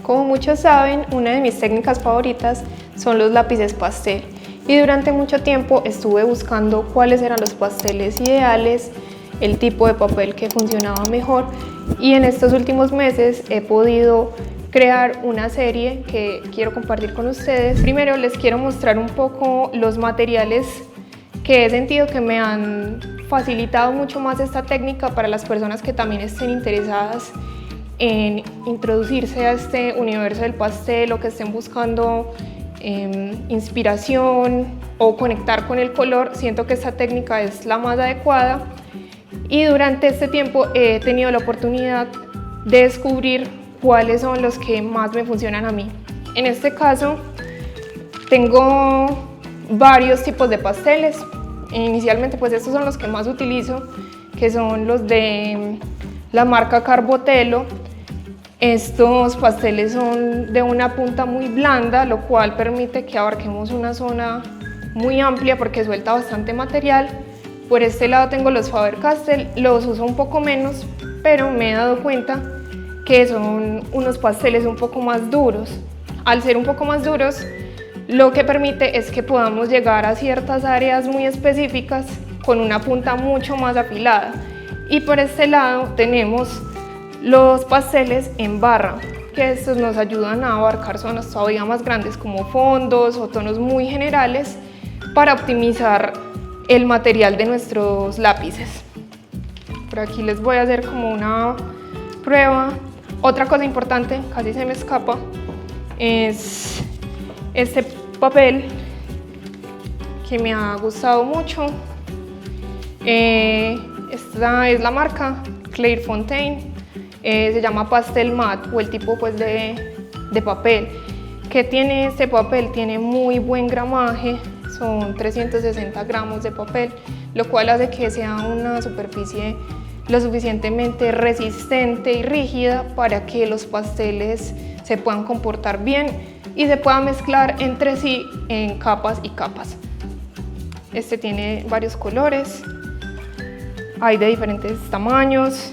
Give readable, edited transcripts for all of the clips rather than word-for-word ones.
Como muchos saben, una de mis técnicas favoritas son los lápices pastel y durante mucho tiempo estuve buscando cuáles eran los pasteles ideales, el tipo de papel que funcionaba mejor, y en estos últimos meses he podido crear una serie que quiero compartir con ustedes. Primero les quiero mostrar un poco los materiales que he sentido que me han facilitado mucho más esta técnica para las personas que también estén interesadas en introducirse a este universo del pastel o que estén buscando inspiración o conectar con el color. Siento que esta técnica es la más adecuada y durante este tiempo he tenido la oportunidad de descubrir cuáles son los que más me funcionan a mí. En este caso tengo varios tipos de pasteles. Inicialmente pues estos son los que más utilizo, que son los de la marca Carbotelo. Estos pasteles son de una punta muy blanda, lo cual permite que abarquemos una zona muy amplia porque suelta bastante material. Por este lado tengo los Faber-Castell, los uso un poco menos, pero me he dado cuenta que son unos pasteles un poco más duros. Al ser un poco más duros, lo que permite es que podamos llegar a ciertas áreas muy específicas con una punta mucho más afilada. Y por este lado tenemos los pasteles en barra, que estos nos ayudan a abarcar zonas todavía más grandes como fondos o tonos muy generales para optimizar el material de nuestros lápices. Por aquí les voy a hacer como una prueba. Otra cosa importante, casi se me escapa, es este papel que me ha gustado mucho. Esta es la marca Clairefontaine. Se llama Pastel Mat, o el tipo pues de papel que tiene este papel. Tiene muy buen gramaje, son 360 gramos de papel, lo cual hace que sea una superficie lo suficientemente resistente y rígida para que los pasteles se puedan comportar bien y se puedan mezclar entre sí en capas y capas. Este tiene varios colores, hay de diferentes tamaños.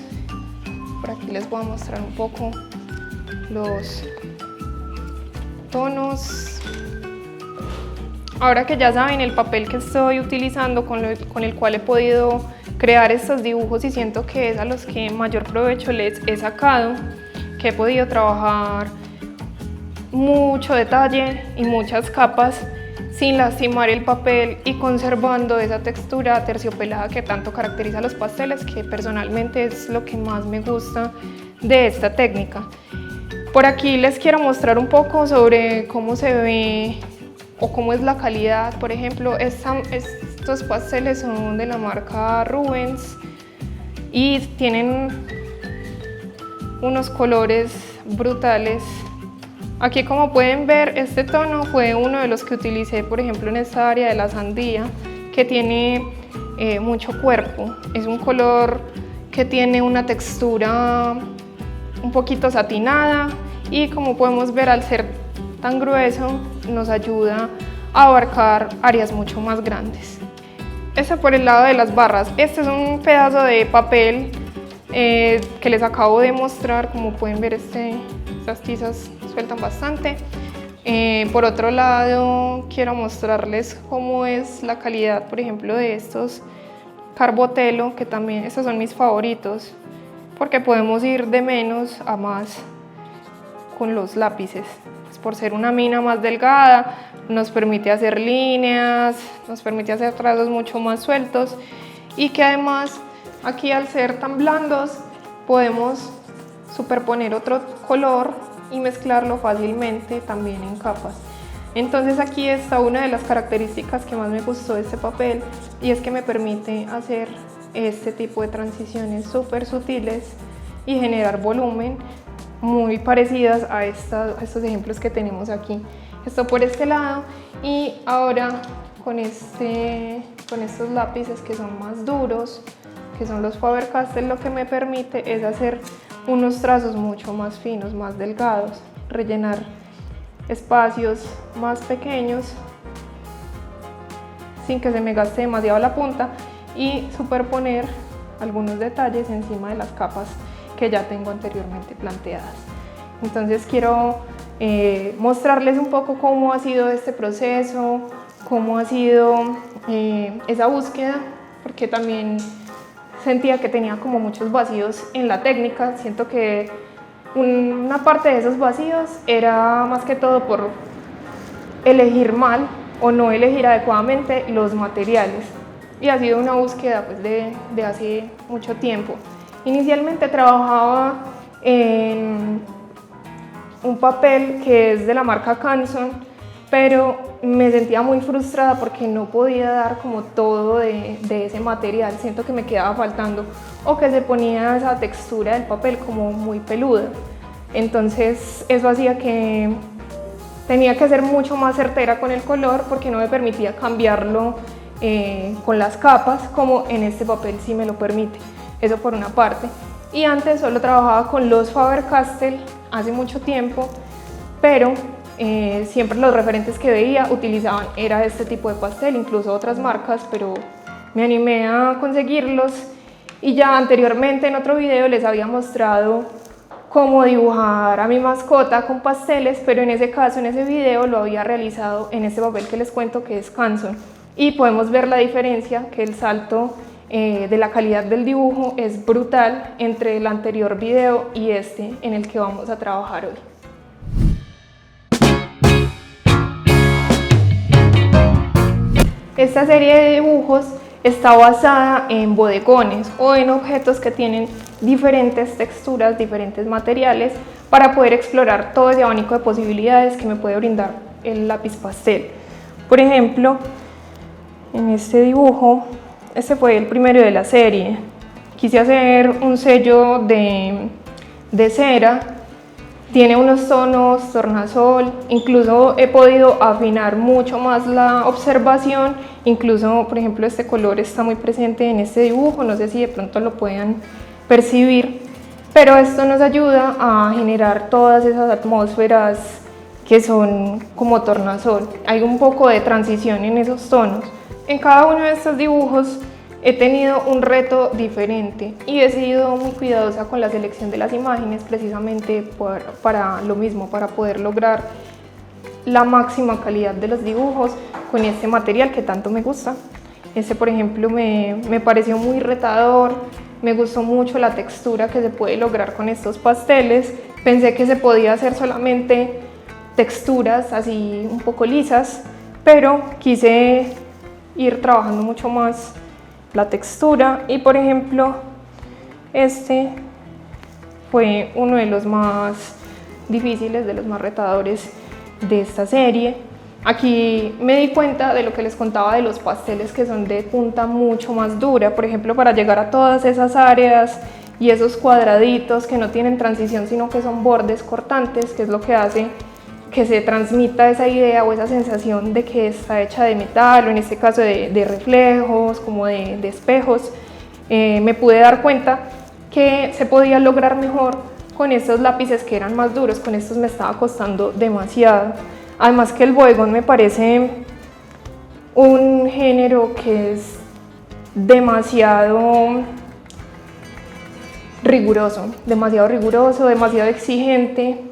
Por aquí les voy a mostrar un poco los tonos. Ahora que ya saben el papel que estoy utilizando, con el cual he podido crear estos dibujos, y siento que es a los que mayor provecho les he sacado, que he podido trabajar mucho detalle y muchas capas sin lastimar el papel y conservando esa textura terciopelada que tanto caracteriza a los pasteles, que personalmente es lo que más me gusta de esta técnica. Por aquí les quiero mostrar un poco sobre cómo se ve o cómo es la calidad. Por ejemplo, estos pasteles son de la marca Rubens y tienen unos colores brutales. Aquí, como pueden ver, este tono fue uno de los que utilicé, por ejemplo, en esta área de la sandía, que tiene mucho cuerpo. Es un color que tiene una textura un poquito satinada y, como podemos ver, al ser tan grueso, nos ayuda a abarcar áreas mucho más grandes. Eso por el lado de las barras. Este es un pedazo de papel que les acabo de mostrar. Como pueden ver, estas tizas sueltan bastante. Por otro lado, quiero mostrarles cómo es la calidad, por ejemplo, de estos Carbotelo, que también estos son mis favoritos, porque podemos ir de menos a más con los lápices. Pues por ser una mina más delgada, nos permite hacer líneas, nos permite hacer trazos mucho más sueltos, y que además aquí, al ser tan blandos, podemos superponer otro color y mezclarlo fácilmente también en capas. Entonces aquí está una de las características que más me gustó de este papel, y es que me permite hacer este tipo de transiciones súper sutiles y generar volumen muy parecidas a estos ejemplos que tenemos aquí. Esto por este lado, y ahora con estos lápices que son más duros, que son los Faber-Castell, lo que me permite es hacer unos trazos mucho más finos, más delgados, rellenar espacios más pequeños sin que se me gaste demasiado la punta, y superponer algunos detalles encima de las capas que ya tengo anteriormente planteadas. Entonces quiero mostrarles un poco cómo ha sido este proceso, cómo ha sido esa búsqueda, porque también sentía que tenía como muchos vacíos en la técnica. Siento que una parte de esos vacíos era más que todo por elegir mal o no elegir adecuadamente los materiales, y ha sido una búsqueda pues de hace mucho tiempo. Inicialmente trabajaba en un papel que es de la marca Canson, pero me sentía muy frustrada porque no podía dar como todo de ese material. Siento que me quedaba faltando, o que se ponía esa textura del papel como muy peluda. Entonces eso hacía que tenía que ser mucho más certera con el color, porque no me permitía cambiarlo con las capas, como en este papel sí me lo permite. Eso por una parte. Y antes solo trabajaba con los Faber-Castell hace mucho tiempo, pero siempre los referentes que veía utilizaban era este tipo de pastel, incluso otras marcas, pero me animé a conseguirlos. Y ya anteriormente en otro video les había mostrado cómo dibujar a mi mascota con pasteles, pero en ese caso, en ese video, lo había realizado en este papel que les cuento, que es Canson. Y podemos ver la diferencia, que el salto de la calidad del dibujo es brutal entre el anterior video y este en el que vamos a trabajar hoy. Esta serie de dibujos está basada en bodegones o en objetos que tienen diferentes texturas, diferentes materiales, para poder explorar todo ese abanico de posibilidades que me puede brindar el lápiz pastel. Por ejemplo, en este dibujo, este fue el primero de la serie. Quise hacer un sello de cera. Tiene unos tonos tornasol, incluso he podido afinar mucho más la observación. Incluso, por ejemplo, este color está muy presente en este dibujo, no sé si de pronto lo puedan percibir, pero esto nos ayuda a generar todas esas atmósferas que son como tornasol. Hay un poco de transición en esos tonos. En cada uno de estos dibujos he tenido un reto diferente y he sido muy cuidadosa con la selección de las imágenes, precisamente para lo mismo, para poder lograr la máxima calidad de los dibujos con este material que tanto me gusta. Este, por ejemplo, me pareció muy retador, me gustó mucho la textura que se puede lograr con estos pasteles. Pensé que se podía hacer solamente texturas así un poco lisas, pero quise ir trabajando mucho más la textura. Y por ejemplo, este fue uno de los más difíciles, de los más retadores de esta serie. Aquí me di cuenta de lo que les contaba de los pasteles, que son de punta mucho más dura. Por ejemplo, para llegar a todas esas áreas y esos cuadraditos que no tienen transición, sino que son bordes cortantes, que es lo que hace que se transmita esa idea o esa sensación de que está hecha de metal, o en este caso de reflejos, como de espejos. Me pude dar cuenta que se podía lograr mejor con estos lápices que eran más duros. Con estos me estaba costando demasiado. Además que el bodegón me parece un género que es demasiado riguroso, demasiado exigente.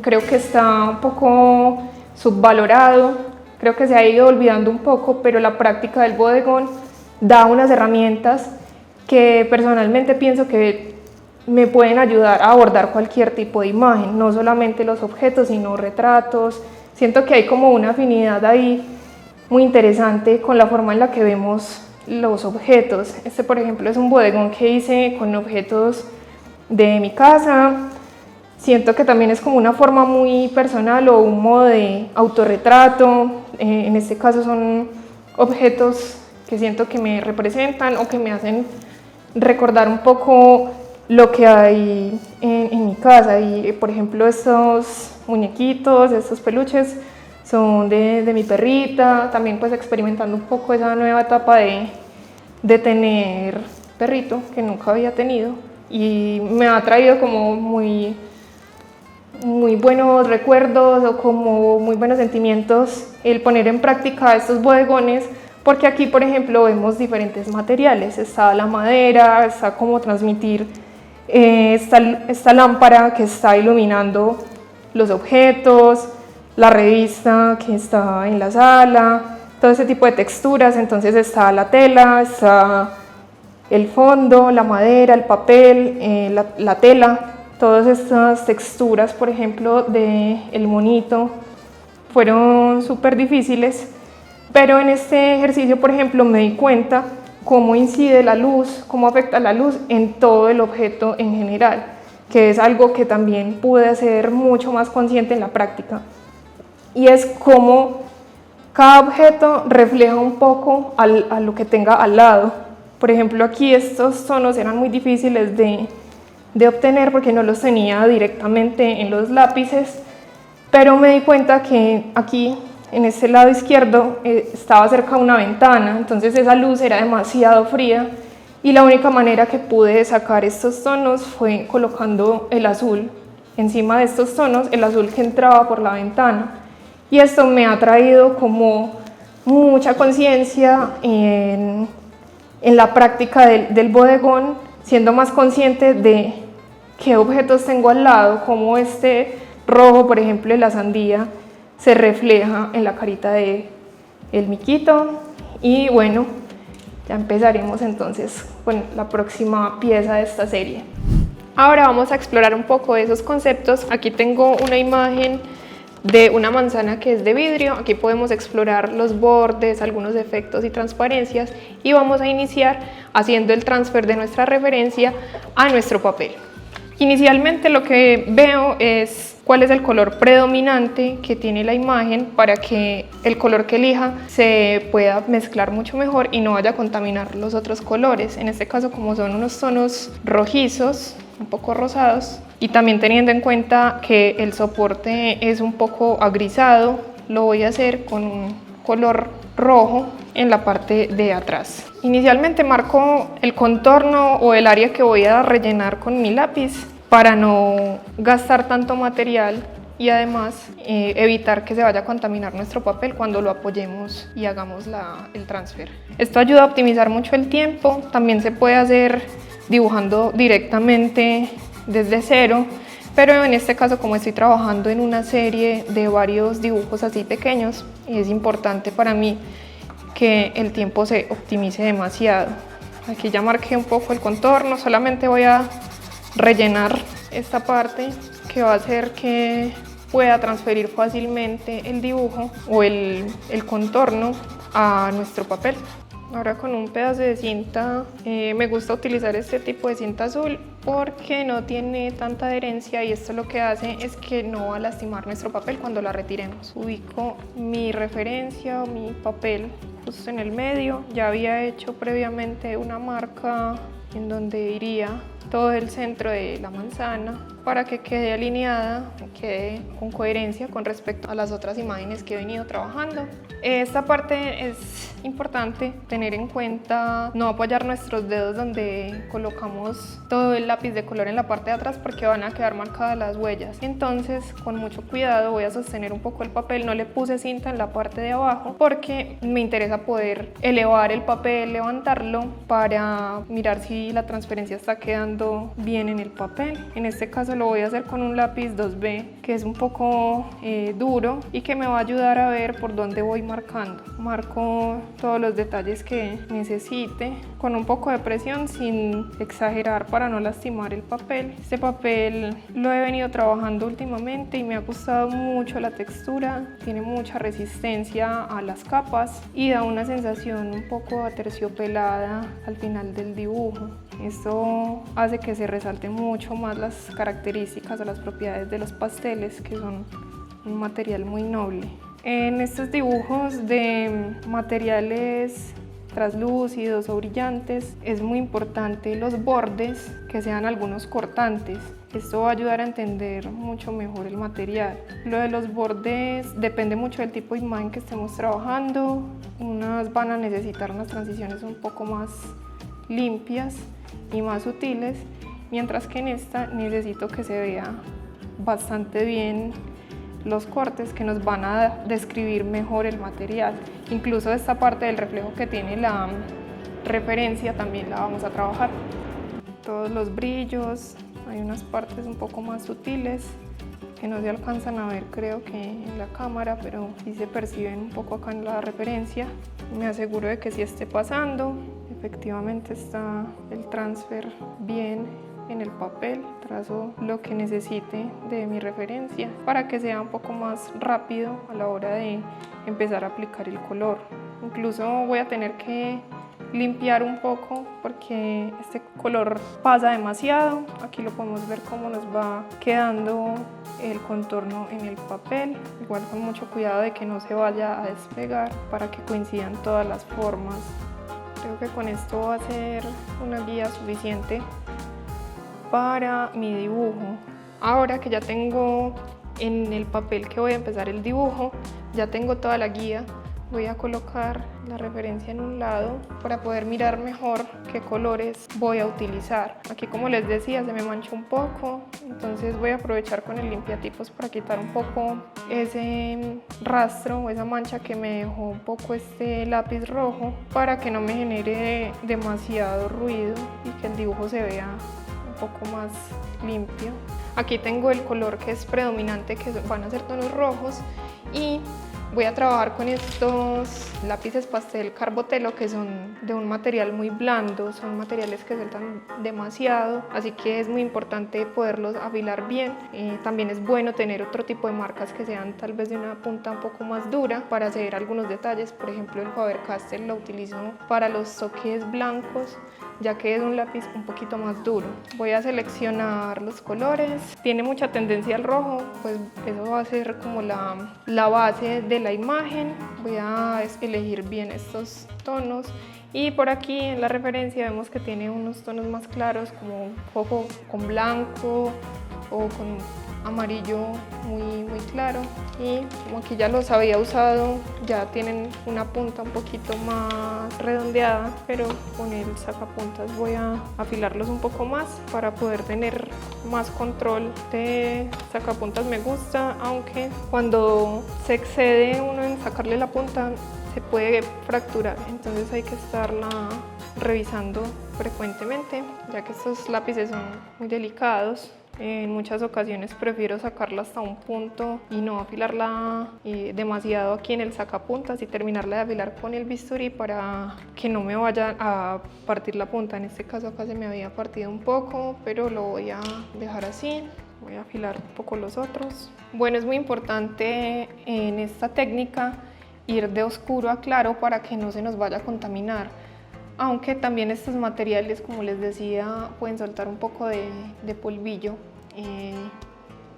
Creo que está un poco subvalorado, creo que se ha ido olvidando un poco, pero la práctica del bodegón da unas herramientas que personalmente pienso que me pueden ayudar a abordar cualquier tipo de imagen, no solamente los objetos, sino retratos. Siento que hay como una afinidad ahí muy interesante con la forma en la que vemos los objetos. Este, por ejemplo, es un bodegón que hice con objetos de mi casa. Siento que también es como una forma muy personal o un modo de autorretrato. En este caso son objetos que siento que me representan o que me hacen recordar un poco lo que hay en mi casa. Y por ejemplo, estos muñequitos, estos peluches son de mi perrita. También pues experimentando un poco esa nueva etapa de tener perrito, que nunca había tenido, y me ha traído como muy buenos recuerdos o como muy buenos sentimientos el poner en práctica estos bodegones, porque aquí, por ejemplo, vemos diferentes materiales. Está la madera, está cómo transmitir esta lámpara que está iluminando los objetos, la revista que está en la sala, todo ese tipo de texturas. Entonces está la tela, está el fondo, la madera, el papel, la tela, todas estas texturas, por ejemplo, del monito, fueron súper difíciles, pero en este ejercicio, por ejemplo, me di cuenta cómo incide la luz, cómo afecta la luz en todo el objeto en general, que es algo que también pude hacer mucho más consciente en la práctica. Y es cómo cada objeto refleja un poco a lo que tenga al lado. Por ejemplo, aquí estos tonos eran muy difíciles de obtener porque no los tenía directamente en los lápices, pero me di cuenta que aquí, en este lado izquierdo, estaba cerca de una ventana, entonces esa luz era demasiado fría y la única manera que pude sacar estos tonos fue colocando el azul encima de estos tonos, el azul que entraba por la ventana. Y esto me ha traído como mucha conciencia en la práctica del bodegón, siendo más consciente de qué objetos tengo al lado, como este rojo, por ejemplo, de la sandía, se refleja en la carita del miquito. Y bueno, ya empezaremos entonces con la próxima pieza de esta serie. Ahora vamos a explorar un poco de esos conceptos. Aquí tengo una imagen de una manzana que es de vidrio. Aquí podemos explorar los bordes, algunos efectos y transparencias, y vamos a iniciar haciendo el transfer de nuestra referencia a nuestro papel. Inicialmente lo que veo es cuál es el color predominante que tiene la imagen para que el color que elija se pueda mezclar mucho mejor y no vaya a contaminar los otros colores. En este caso, como son unos tonos rojizos, un poco rosados, y también teniendo en cuenta que el soporte es un poco agrisado, lo voy a hacer con un color rojo en la parte de atrás. Inicialmente marco el contorno o el área que voy a rellenar con mi lápiz para no gastar tanto material y además evitar que se vaya a contaminar nuestro papel cuando lo apoyemos y hagamos el transfer. Esto ayuda a optimizar mucho el tiempo. También se puede hacer dibujando directamente desde cero, pero en este caso, como estoy trabajando en una serie de varios dibujos así pequeños, es importante para mí que el tiempo se optimice demasiado. Aquí ya marqué un poco el contorno, solamente voy a rellenar esta parte que va a hacer que pueda transferir fácilmente el dibujo o el contorno a nuestro papel. Ahora con un pedazo de cinta, me gusta utilizar este tipo de cinta azul porque no tiene tanta adherencia y esto lo que hace es que no va a lastimar nuestro papel cuando la retiremos. Ubico mi referencia o mi papel justo en el medio. Ya había hecho previamente una marca en donde iría todo el centro de la manzana para que quede alineada, quede con coherencia con respecto a las otras imágenes que he venido trabajando. Esta parte es importante tener en cuenta no apoyar nuestros dedos donde colocamos todo el lápiz de color en la parte de atrás porque van a quedar marcadas las huellas. Entonces, con mucho cuidado voy a sostener un poco el papel. No le puse cinta en la parte de abajo porque me interesa poder elevar el papel, levantarlo para mirar si la transferencia está quedando bien en el papel. En este caso lo voy a hacer con un lápiz 2B que es un poco duro y que me va a ayudar a ver por dónde voy marcando. Marco todos los detalles que necesite con un poco de presión sin exagerar para no lastimar el papel. Este papel lo he venido trabajando últimamente y me ha gustado mucho la textura, tiene mucha resistencia a las capas y da una sensación un poco aterciopelada al final del dibujo. Esto hace que se resalte mucho más las características o las propiedades de los pasteles, que son un material muy noble. En estos dibujos de materiales translúcidos o brillantes es muy importante los bordes, que sean algunos cortantes. Esto va a ayudar a entender mucho mejor el material. Lo de los bordes depende mucho del tipo de imagen que estemos trabajando. Unas van a necesitar unas transiciones un poco más limpias y más sutiles, mientras que en esta necesito que se vea bastante bien los cortes que nos van a describir mejor el material. Incluso esta parte del reflejo que tiene la referencia también la vamos a trabajar. todos los brillos. Hay unas partes un poco más sutiles que no se alcanzan a ver, creo que en la cámara, pero sí se perciben un poco acá en la referencia. Me aseguro de que sí esté pasando. Efectivamente está el transfer bien en el papel. Trazo lo que necesite de mi referencia para que sea un poco más rápido a la hora de empezar a aplicar el color. Incluso voy a tener que limpiar un poco porque este color pasa demasiado. Aquí lo podemos ver cómo nos va quedando el contorno en el papel, igual con mucho cuidado de que no se vaya a despegar para que coincidan todas las formas. Creo que con esto va a ser una guía suficiente para mi dibujo. Ahora que ya tengo en el papel que voy a empezar el dibujo, ya tengo toda la guía, voy a colocar la referencia en un lado para poder mirar mejor qué colores voy a utilizar. Aquí, como les decía, se me manchó un poco, entonces voy a aprovechar con el limpiatipos para quitar un poco ese rastro o esa mancha que me dejó un poco este lápiz rojo, para que no me genere demasiado ruido y que el dibujo se vea un poco más limpio. Aquí tengo el color que es predominante, que van a ser tonos rojos, y voy a trabajar con estos lápices pastel Carbotelo, que son de un material muy blando, son materiales que sueltan demasiado, así que es muy importante poderlos afilar bien. También es bueno tener otro tipo de marcas que sean tal vez de una punta un poco más dura para hacer algunos detalles. Por ejemplo, el Faber-Castell lo utilizo para los toques blancos, ya que es un lápiz un poquito más duro. Voy a seleccionar los colores. Tiene mucha tendencia al rojo, pues eso va a ser como la base de la imagen. Voy a elegir bien estos tonos, y por aquí en la referencia vemos que tiene unos tonos más claros, como un poco con blanco o con amarillo muy claro, y como aquí ya los había usado, ya tienen una punta un poquito más redondeada, pero con el sacapuntas voy a afilarlos un poco más para poder tener más control de sacapuntas. Me gusta, aunque cuando se excede uno en sacarle la punta se puede fracturar, entonces hay que estarla revisando frecuentemente, ya que estos lápices son muy delicados. En muchas ocasiones prefiero sacarla hasta un punto y no afilarla demasiado aquí en el sacapuntas, y terminarla de afilar con el bisturí para que no me vaya a partir la punta. En este caso acá se me había partido un poco, pero lo voy a dejar así. Voy a afilar un poco los otros. Bueno, es muy importante en esta técnica ir de oscuro a claro para que no se nos vaya a contaminar. Aunque también estos materiales, como les decía, pueden soltar un poco de polvillo.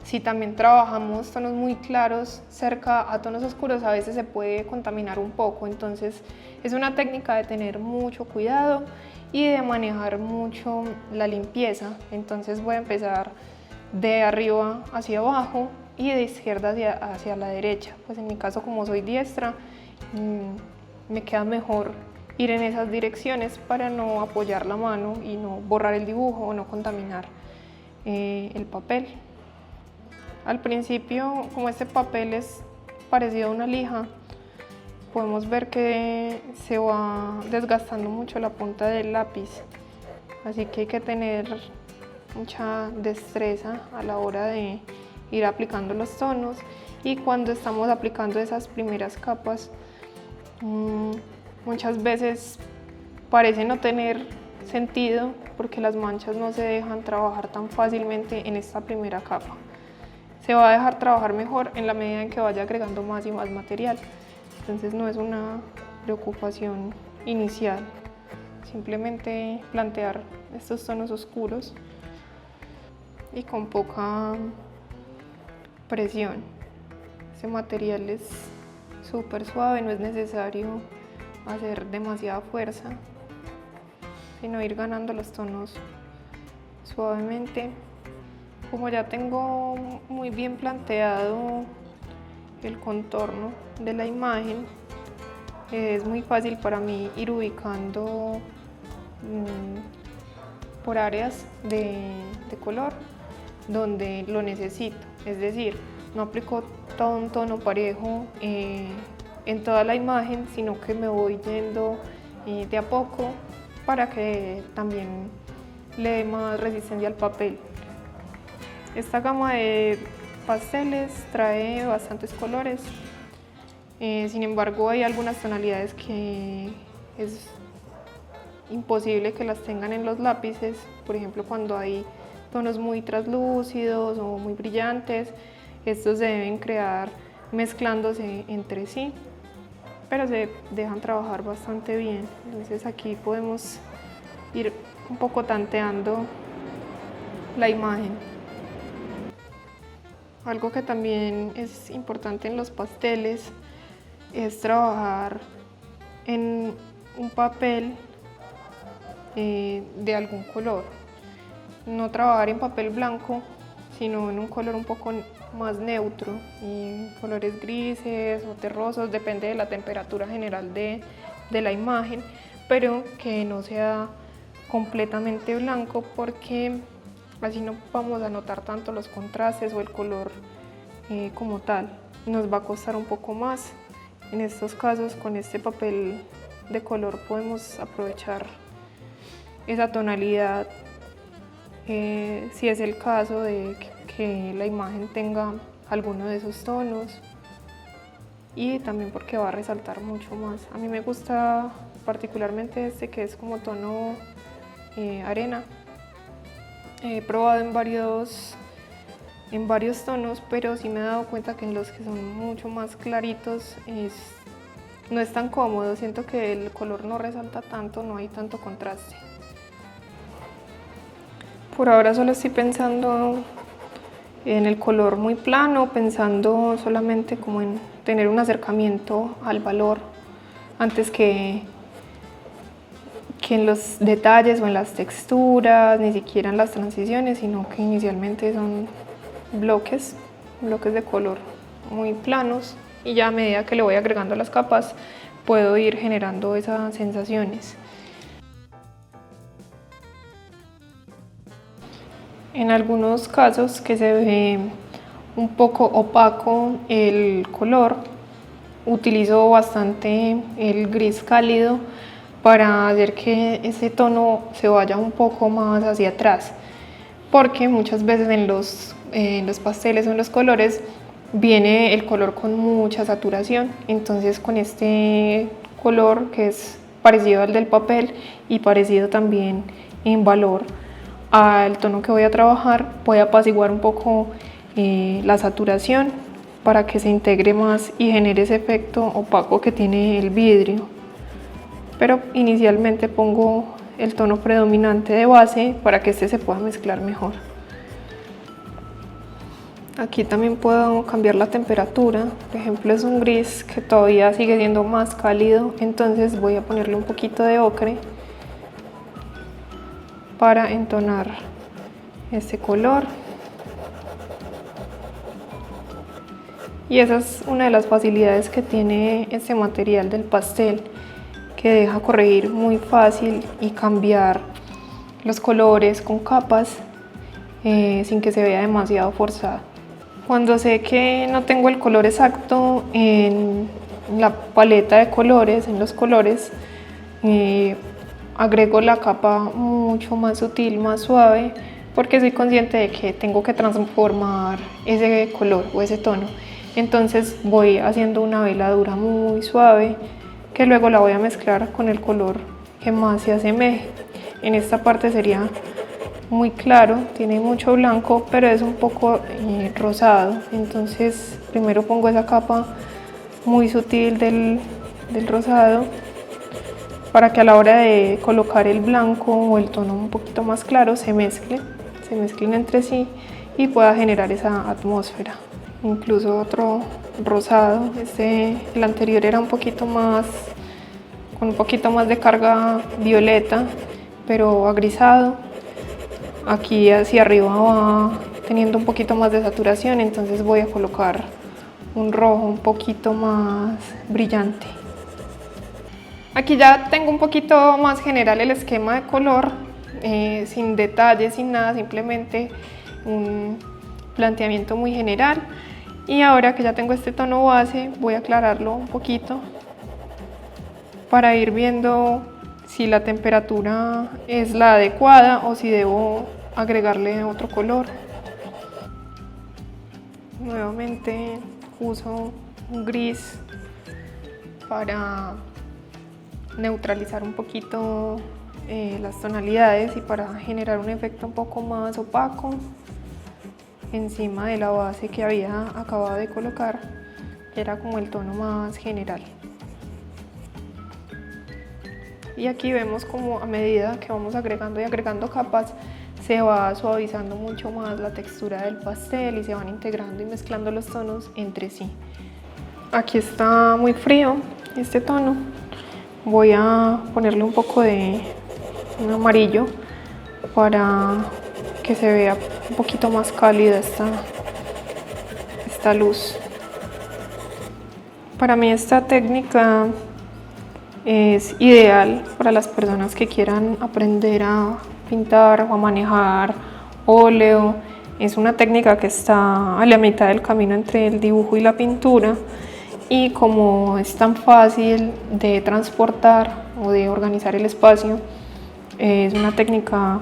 Si también trabajamos tonos muy claros cerca a tonos oscuros, a veces se puede contaminar un poco. Entonces es una técnica de tener mucho cuidado y de manejar mucho la limpieza. Entonces voy a empezar de arriba hacia abajo y de izquierda hacia la derecha. Pues en mi caso, como soy diestra, me queda mejor ir en esas direcciones para no apoyar la mano y no borrar el dibujo o no contaminar el papel. Al principio, como este papel es parecido a una lija, podemos ver que se va desgastando mucho la punta del lápiz, así que hay que tener mucha destreza a la hora de ir aplicando los tonos. Y cuando estamos aplicando esas primeras capas, muchas veces parece no tener sentido porque las manchas no se dejan trabajar tan fácilmente en esta primera capa. Se va a dejar trabajar mejor en la medida en que vaya agregando más y más material. Entonces no es una preocupación inicial, simplemente plantear estos tonos oscuros y con poca presión. Este material es súper suave, no es necesario hacer demasiada fuerza, sino ir ganando los tonos suavemente. Como ya tengo muy bien planteado el contorno de la imagen, es muy fácil para mí ir ubicando por áreas de color donde lo necesito. Es decir, no aplico todo un tono parejo en toda la imagen, sino que me voy yendo de a poco para que también le dé más resistencia al papel. Esta gama de pasteles trae bastantes colores, sin embargo hay algunas tonalidades que es imposible que las tengan en los lápices, por ejemplo cuando hay tonos muy translúcidos o muy brillantes, estos se deben crear mezclándose entre sí, pero se dejan trabajar bastante bien. Entonces aquí podemos ir un poco tanteando la imagen. Algo que también es importante en los pasteles es trabajar en un papel de algún color. No trabajar en papel blanco, sino en un color un poco más neutro, y colores grises o terrosos, depende de la temperatura general de la imagen, pero que no sea completamente blanco, porque así no vamos a notar tanto los contrastes o el color como tal. Nos va a costar un poco más. En estos casos, con este papel de color podemos aprovechar esa tonalidad, si es el caso de que la imagen tenga alguno de esos tonos, y también porque va a resaltar mucho más. A mí me gusta particularmente este, que es como tono arena. He probado en varios tonos, pero sí me he dado cuenta que en los que son mucho más claritos no es tan cómodo. Siento que el color no resalta tanto, no hay tanto contraste. Por ahora solo estoy pensando en el color muy plano, pensando solamente como en tener un acercamiento al valor antes que en los detalles o en las texturas, ni siquiera en las transiciones, sino que inicialmente son bloques de color muy planos, y ya a medida que le voy agregando las capas puedo ir generando esas sensaciones. En algunos casos que se ve un poco opaco el color, utilizo bastante el gris cálido para hacer que ese tono se vaya un poco más hacia atrás, porque muchas veces en los pasteles o en los colores viene el color con mucha saturación. Entonces con este color, que es parecido al del papel y parecido también en valor al tono que voy a trabajar, voy a apaciguar un poco la saturación para que se integre más y genere ese efecto opaco que tiene el vidrio. Pero inicialmente pongo el tono predominante de base para que este se pueda mezclar mejor. Aquí también puedo cambiar la temperatura. Por ejemplo, es un gris que todavía sigue siendo más cálido, entonces voy a ponerle un poquito de ocre para entonar este color. Y esa es una de las facilidades que tiene este material del pastel, que deja corregir muy fácil y cambiar los colores con capas sin que se vea demasiado forzado. Cuando sé que no tengo el color exacto en la paleta de colores, en los colores, agrego la capa mucho más sutil, más suave, porque soy consciente de que tengo que transformar ese color o ese tono. Entonces voy haciendo una veladura muy suave, que luego la voy a mezclar con el color que más se asemeje. En esta parte sería muy claro, tiene mucho blanco, pero es un poco rosado. Entonces primero pongo esa capa muy sutil del rosado, para que a la hora de colocar el blanco o el tono un poquito más claro se mezclen entre sí y pueda generar esa atmósfera. Incluso otro rosado, el anterior era un poquito más, con un poquito más de carga violeta, pero agrisado. Aquí hacia arriba va teniendo un poquito más de saturación, entonces voy a colocar un rojo un poquito más brillante. Aquí ya tengo un poquito más general el esquema de color, sin detalles, sin nada, simplemente un planteamiento muy general. Y ahora que ya tengo este tono base, voy a aclararlo un poquito para ir viendo si la temperatura es la adecuada o si debo agregarle otro color. Nuevamente uso un gris para neutralizar un poquito las tonalidades y para generar un efecto un poco más opaco encima de la base que había acabado de colocar, que era como el tono más general. Y aquí vemos como a medida que vamos agregando y agregando capas se va suavizando mucho más la textura del pastel y se van integrando y mezclando los tonos entre sí. Aquí está muy frío este tono, voy a ponerle un poco de un amarillo para que se vea un poquito más cálida esta luz. Para mí esta técnica es ideal para las personas que quieran aprender a pintar o a manejar óleo. Es una técnica que está a la mitad del camino entre el dibujo y la pintura, y como es tan fácil de transportar o de organizar el espacio, es una técnica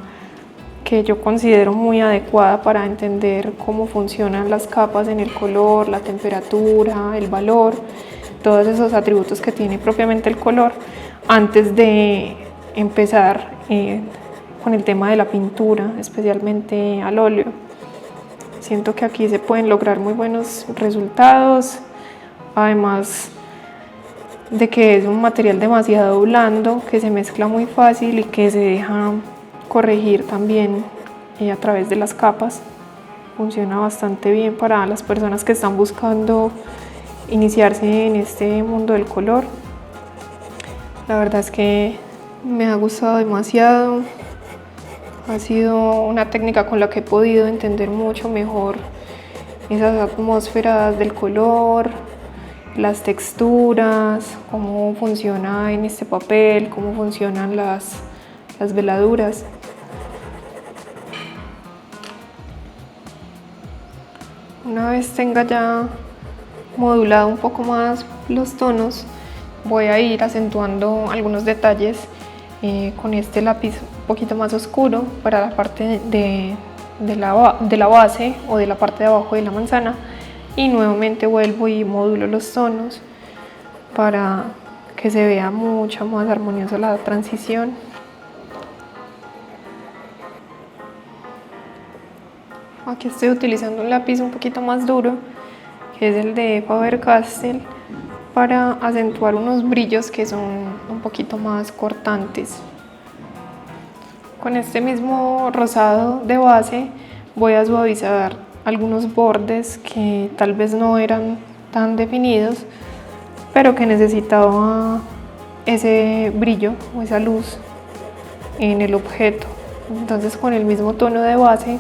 que yo considero muy adecuada para entender cómo funcionan las capas en el color, la temperatura, el valor, todos esos atributos que tiene propiamente el color antes de empezar con el tema de la pintura, especialmente al óleo. Siento que aquí se pueden lograr muy buenos resultados, además de que es un material demasiado blando, que se mezcla muy fácil y que se deja corregir también a través de las capas. Funciona bastante bien para las personas que están buscando iniciarse en este mundo del color. La verdad es que me ha gustado demasiado. Ha sido una técnica con la que he podido entender mucho mejor esas atmósferas del color, las texturas, cómo funciona en este papel, cómo funcionan las veladuras. Una vez tenga ya modulado un poco más los tonos, voy a ir acentuando algunos detalles con este lápiz un poquito más oscuro para la parte de la base o de la parte de abajo de la manzana, y nuevamente vuelvo y modulo los tonos para que se vea mucho más armoniosa la transición. Aquí estoy utilizando un lápiz un poquito más duro, que es el de Faber-Castell, para acentuar unos brillos que son un poquito más cortantes. Con este mismo rosado de base voy a suavizar algunos bordes que tal vez no eran tan definidos, pero que necesitaba ese brillo o esa luz en el objeto. Entonces, con el mismo tono de base,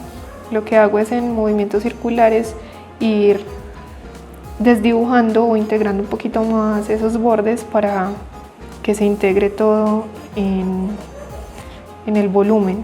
lo que hago es, en movimientos circulares, ir desdibujando o integrando un poquito más esos bordes para que se integre todo en el volumen.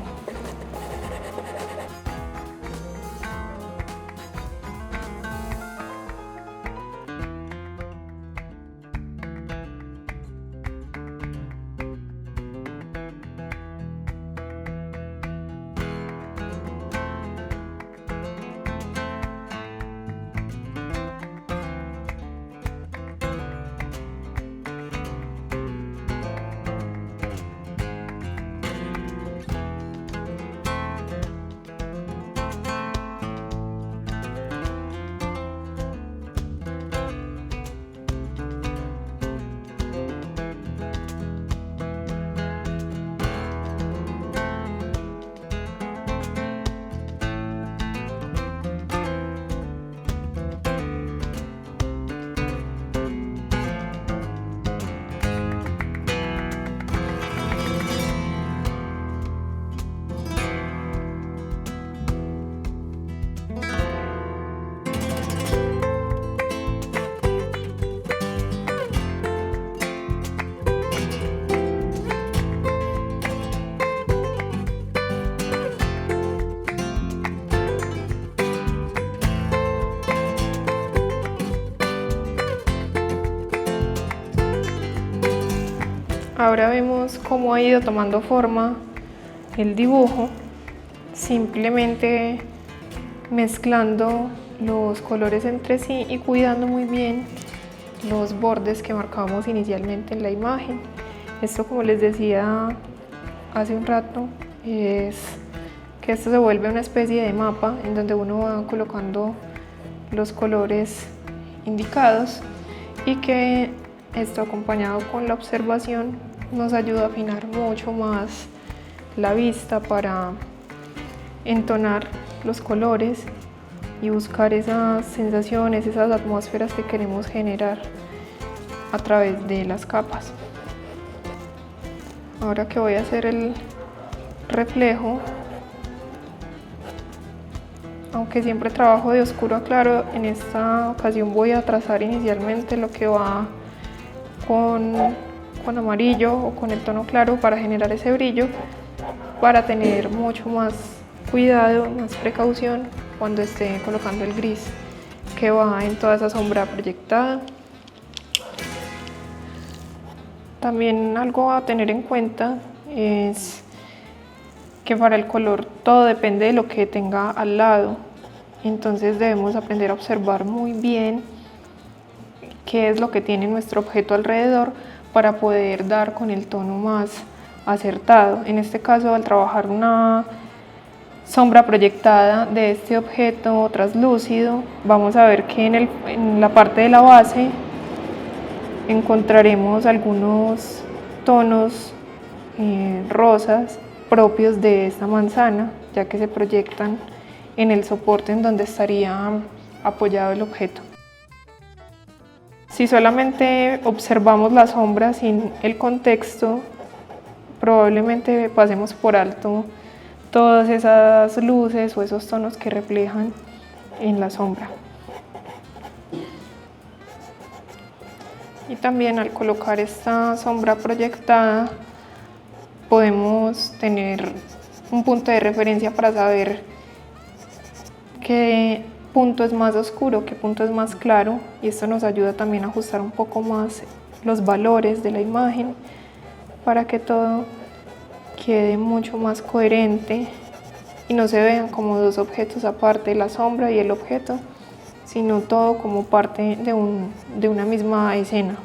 Ahora vemos cómo ha ido tomando forma el dibujo, simplemente mezclando los colores entre sí y cuidando muy bien los bordes que marcamos inicialmente en la imagen. Esto, como les decía hace un rato, es que esto se vuelve una especie de mapa en donde uno va colocando los colores indicados y que esto, acompañado con la observación, nos ayuda a afinar mucho más la vista para entonar los colores y buscar esas sensaciones, esas atmósferas que queremos generar a través de las capas. Ahora que voy a hacer el reflejo, aunque siempre trabajo de oscuro a claro, en esta ocasión voy a trazar inicialmente lo que va con amarillo o con el tono claro para generar ese brillo, para tener mucho más cuidado, más precaución cuando esté colocando el gris que va en toda esa sombra proyectada. También algo a tener en cuenta es que para el color todo depende de lo que tenga al lado, entonces debemos aprender a observar muy bien qué es lo que tiene nuestro objeto alrededor para poder dar con el tono más acertado. En este caso, al trabajar una sombra proyectada de este objeto translúcido, vamos a ver que en la parte de la base encontraremos algunos tonos rosas propios de esta manzana, ya que se proyectan en el soporte en donde estaría apoyado el objeto. Si solamente observamos la sombra sin el contexto, probablemente pasemos por alto todas esas luces o esos tonos que reflejan en la sombra. Y también al colocar esta sombra proyectada podemos tener un punto de referencia para saber qué punto es más oscuro, qué punto es más claro, y esto nos ayuda también a ajustar un poco más los valores de la imagen para que todo quede mucho más coherente y no se vean como dos objetos aparte, la sombra y el objeto, sino todo como parte de una misma escena.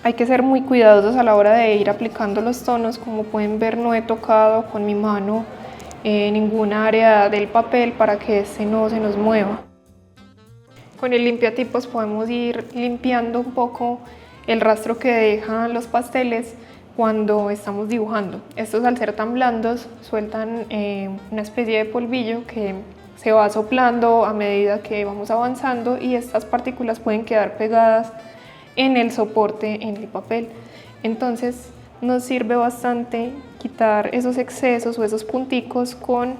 Hay que ser muy cuidadosos a la hora de ir aplicando los tonos. Como pueden ver, no he tocado con mi mano ninguna área del papel para que este no se nos mueva. Con el limpiatipos podemos ir limpiando un poco el rastro que dejan los pasteles cuando estamos dibujando. Estos, al ser tan blandos, sueltan una especie de polvillo que se va soplando a medida que vamos avanzando, y estas partículas pueden quedar pegadas en el soporte, en el papel. Entonces nos sirve bastante quitar esos excesos o esos punticos con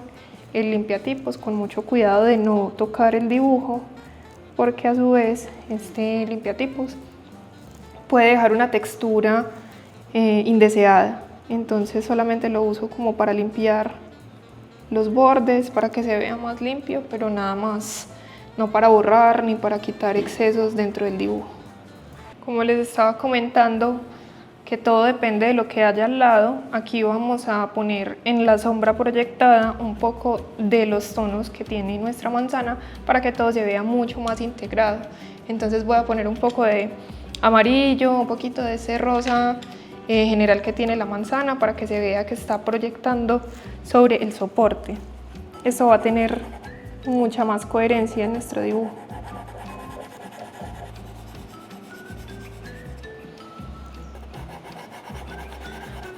el limpiatipos, con mucho cuidado de no tocar el dibujo, porque a su vez este limpiatipos puede dejar una textura indeseada. Entonces solamente lo uso como para limpiar los bordes, para que se vea más limpio, pero nada más, no para borrar ni para quitar excesos dentro del dibujo. Como les estaba comentando, que todo depende de lo que haya al lado, aquí vamos a poner en la sombra proyectada un poco de los tonos que tiene nuestra manzana para que todo se vea mucho más integrado. Entonces voy a poner un poco de amarillo, un poquito de ese rosa general que tiene la manzana, para que se vea que está proyectando sobre el soporte. Esto va a tener mucha más coherencia en nuestro dibujo.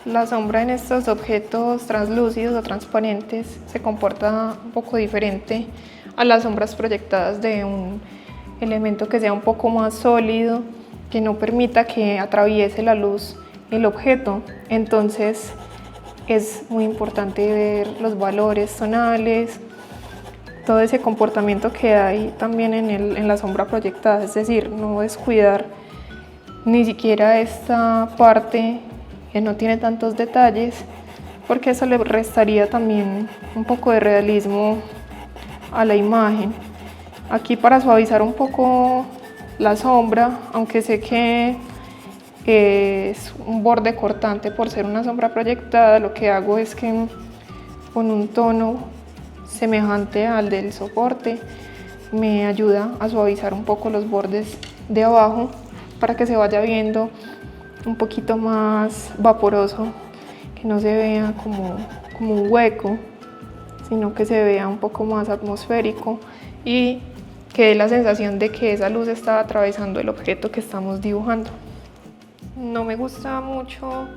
La sombra en estos objetos translúcidos o transparentes se comporta un poco diferente a las sombras proyectadas de un elemento que sea un poco más sólido, que no permita que atraviese la luz el objeto. Entonces es muy importante ver los valores tonales, todo ese comportamiento que hay también en la sombra proyectada, es decir, no descuidar ni siquiera esta parte que no tiene tantos detalles, porque eso le restaría también un poco de realismo a la imagen. Aquí, para suavizar un poco la sombra, aunque sé que es un borde cortante por ser una sombra proyectada. Lo que hago es que con un tono semejante al del soporte me ayuda a suavizar un poco los bordes de abajo para que se vaya viendo un poquito más vaporoso, que no se vea como un hueco, sino que se vea un poco más atmosférico y que dé la sensación de que esa luz está atravesando el objeto que estamos dibujando. No me gusta mucho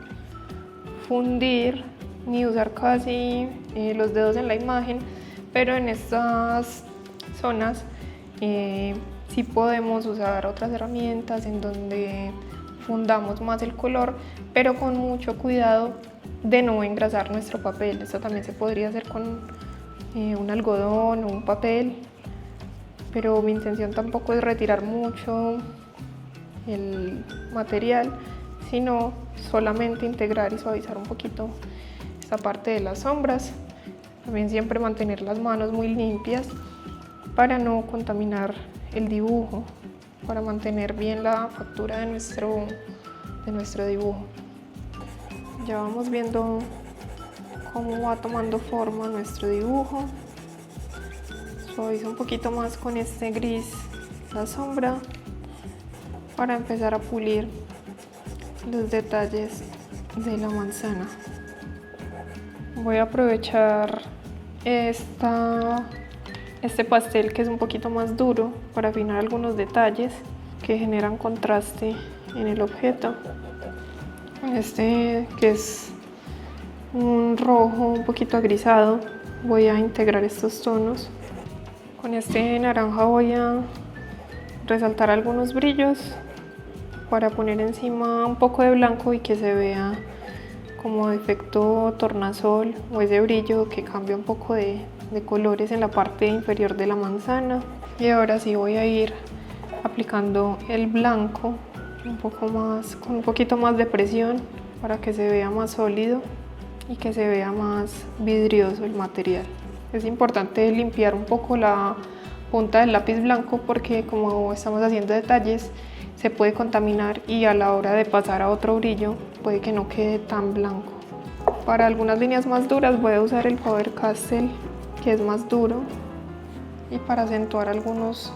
fundir ni usar casi los dedos en la imagen, pero en estas zonas sí podemos usar otras herramientas en donde fundamos más el color, pero con mucho cuidado de no engrasar nuestro papel. Esto también se podría hacer con un algodón o un papel, pero mi intención tampoco es retirar mucho el material, sino solamente integrar y suavizar un poquito esta parte de las sombras. También siempre mantener las manos muy limpias para no contaminar el dibujo, para mantener bien la factura de nuestro dibujo. Ya vamos viendo cómo va tomando forma nuestro dibujo. Suavizo un poquito más con este gris la sombra para empezar a pulir los detalles de la manzana. Voy a aprovechar este pastel que es un poquito más duro para afinar algunos detalles que generan contraste en el objeto. Este, que es un rojo un poquito agrisado, voy a integrar estos tonos. Con este naranja voy a resaltar algunos brillos para poner encima un poco de blanco y que se vea como efecto tornasol o ese brillo que cambia un poco de colores en la parte inferior de la manzana. Y ahora sí voy a ir aplicando el blanco con un poquito más de presión para que se vea más sólido y que se vea más vidrioso el material. Es importante limpiar un poco la punta del lápiz blanco porque como estamos haciendo detalles se puede contaminar y a la hora de pasar a otro brillo puede que no quede tan blanco. Para algunas líneas más duras voy a usar el Faber-Castell, que es más duro, y para acentuar algunos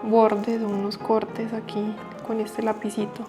bordes o unos cortes aquí con este lapicito.